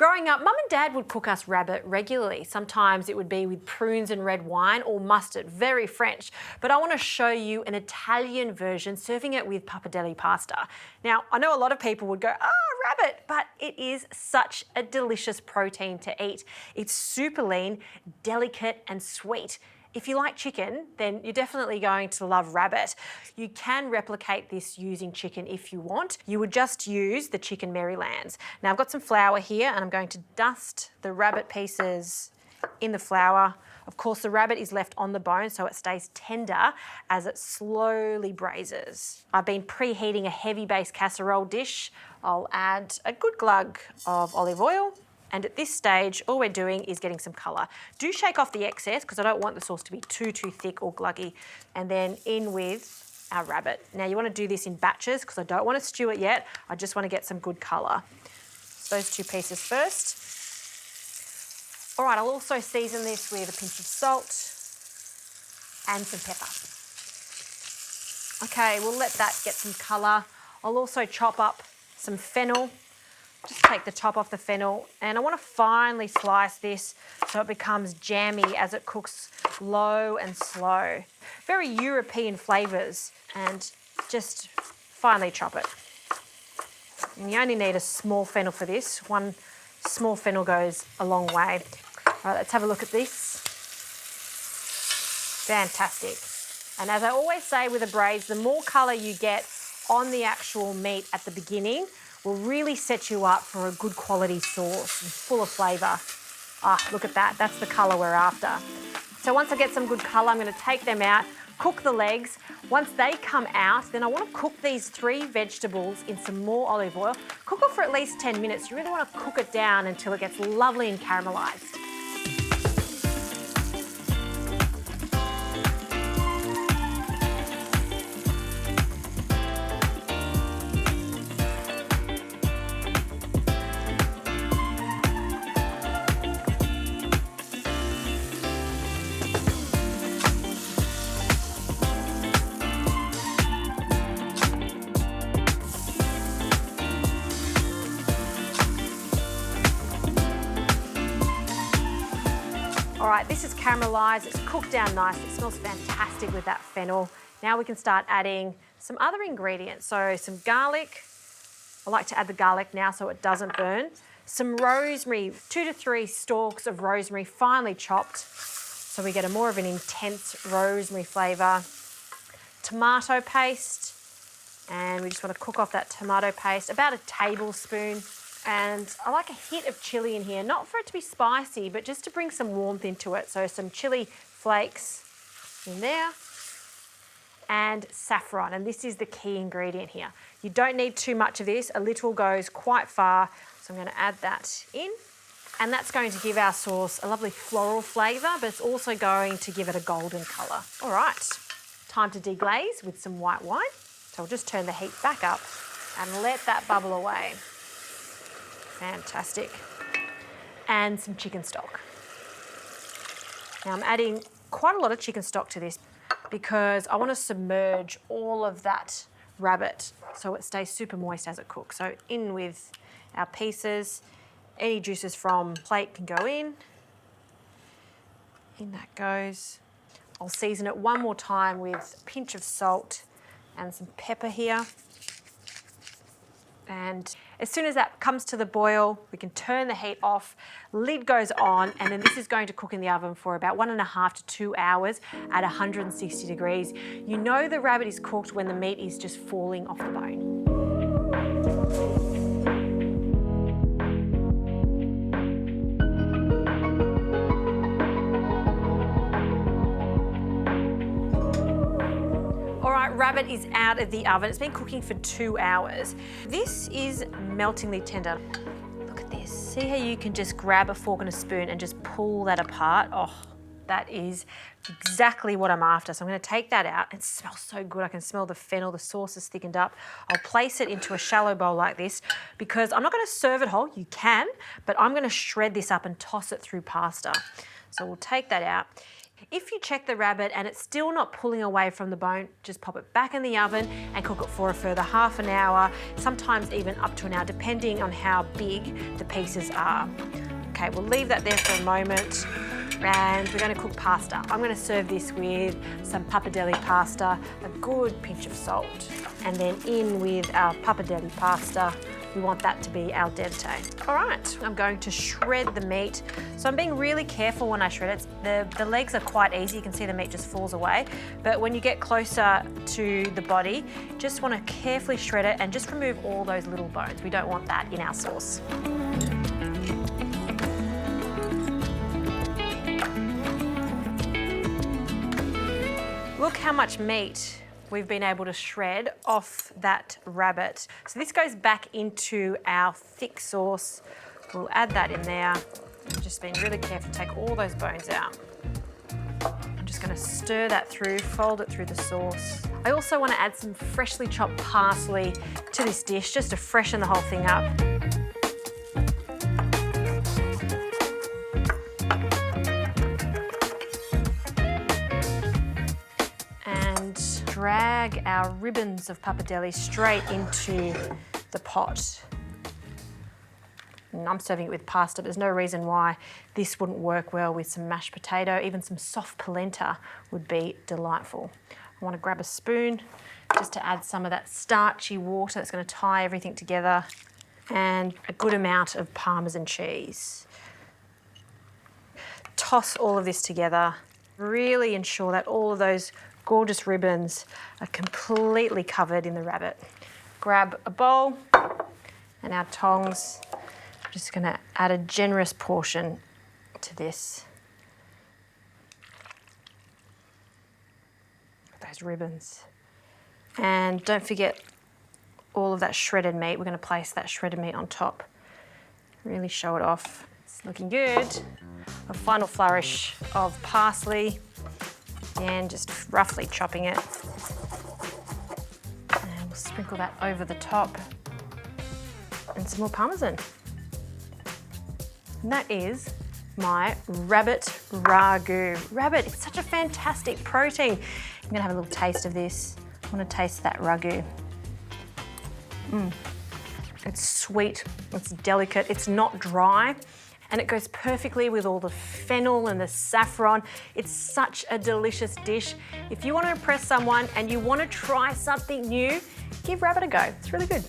Growing up, Mum and Dad would cook us rabbit regularly. Sometimes it would be with prunes and red wine or mustard, very French. But I want to show you an Italian version, serving it with pappardelle pasta. Now, I know a lot of people would go, rabbit, but it is such a delicious protein to eat. It's super lean, delicate and sweet. If you like chicken, then you're definitely going to love rabbit. You can replicate this using chicken if you want. You would just use the chicken Marylands. Now I've got some flour here and I'm going to dust the rabbit pieces in the flour. Of course, the rabbit is left on the bone so it stays tender as it slowly braises. I've been preheating a heavy base casserole dish. I'll add a good glug of olive oil. And at this stage, all we're doing is getting some colour. Do shake off the excess because I don't want the sauce to be too thick or gluggy. And then in with our rabbit. Now you want to do this in batches because I don't want to stew it yet. I just want to get some good colour. So those two pieces first. All right, I'll also season this with a pinch of salt and some pepper. Okay, we'll let that get some colour. I'll also chop up some fennel. Just take the top off the fennel and I want to finely slice this so it becomes jammy as it cooks low and slow. Very European flavours, and just finely chop it. And you only need a small fennel for this. One small fennel goes a long way. All right, let's have a look at this. Fantastic. And as I always say with a braise, the more colour you get on the actual meat at the beginning will really set you up for a good quality sauce, full of flavour. Look at that, that's the colour we're after. So once I get some good colour, I'm going to take them out, cook the legs. Once they come out, then I want to cook these 3 vegetables in some more olive oil. Cook it for at least 10 minutes. You really want to cook it down until it gets lovely and caramelised. All right, this is caramelised, it's cooked down nice, it smells fantastic with that fennel. Now we can start adding some other ingredients. So some garlic, I like to add the garlic now so it doesn't burn. Some rosemary, 2 to 3 stalks of rosemary finely chopped, so we get a more of an intense rosemary flavour. Tomato paste, and we just want to cook off that tomato paste, about a tablespoon. And I like a hit of chilli in here, not for it to be spicy, but just to bring some warmth into it. So some chilli flakes in there and saffron. And this is the key ingredient here. You don't need too much of this. A little goes quite far. So I'm going to add that in. And that's going to give our sauce a lovely floral flavour, but it's also going to give it a golden colour. All right, time to deglaze with some white wine. So I'll just turn the heat back up and let that bubble away. Fantastic. And some chicken stock. Now I'm adding quite a lot of chicken stock to this because I want to submerge all of that rabbit so it stays super moist as it cooks. So in with our pieces. Any juices from plate can go in. In that goes. I'll season it one more time with a pinch of salt and some pepper here. And as soon as that comes to the boil, we can turn the heat off, lid goes on, and then this is going to cook in the oven for about 1.5 to 2 hours at 160 degrees. You know the rabbit is cooked when the meat is just falling off the bone. Rabbit is out of the oven. It's been cooking for 2 hours. This is meltingly tender. Look at this. See how you can just grab a fork and a spoon and just pull that apart? Oh, that is exactly what I'm after. So I'm going to take that out. It smells so good. I can smell the fennel. The sauce is thickened up. I'll place it into a shallow bowl like this because I'm not going to serve it whole. You can, but I'm going to shred this up and toss it through pasta. So we'll take that out. If you check the rabbit and it's still not pulling away from the bone, just pop it back in the oven and cook it for a further half an hour, sometimes even up to an hour, depending on how big the pieces are. Okay, we'll leave that there for a moment. And we're going to cook pasta. I'm going to serve this with some pappardelle pasta, a good pinch of salt, and then in with our pappardelle pasta. We want that to be al dente. All right, I'm going to shred the meat. So I'm being really careful when I shred it. The legs are quite easy. You can see the meat just falls away. But when you get closer to the body, just want to carefully shred it and just remove all those little bones. We don't want that in our sauce. Look how much meat we've been able to shred off that rabbit. So this goes back into our thick sauce. We'll add that in there. Just being really careful to take all those bones out. I'm just going to stir that through, fold it through the sauce. I also want to add some freshly chopped parsley to this dish just to freshen the whole thing up. Drag our ribbons of pappardelle straight into the pot. And I'm serving it with pasta. There's no reason why this wouldn't work well with some mashed potato. Even some soft polenta would be delightful. I want to grab a spoon just to add some of that starchy water that's going to tie everything together, and a good amount of parmesan cheese. Toss all of this together. Really ensure that all of those gorgeous ribbons are completely covered in the rabbit. Grab a bowl and our tongs. I'm just going to add a generous portion to this. Those ribbons. And don't forget all of that shredded meat. We're going to place that shredded meat on top. Really show it off. It's looking good. A final flourish of parsley. And just roughly chopping it. And we'll sprinkle that over the top. And some more parmesan. And that is my rabbit ragu. Rabbit, it's such a fantastic protein. I'm gonna have a little taste of this. I wanna taste that ragu. It's sweet, it's delicate, it's not dry. And it goes perfectly with all the fennel and the saffron. It's such a delicious dish. If you want to impress someone and you want to try something new, give rabbit a go. It's really good.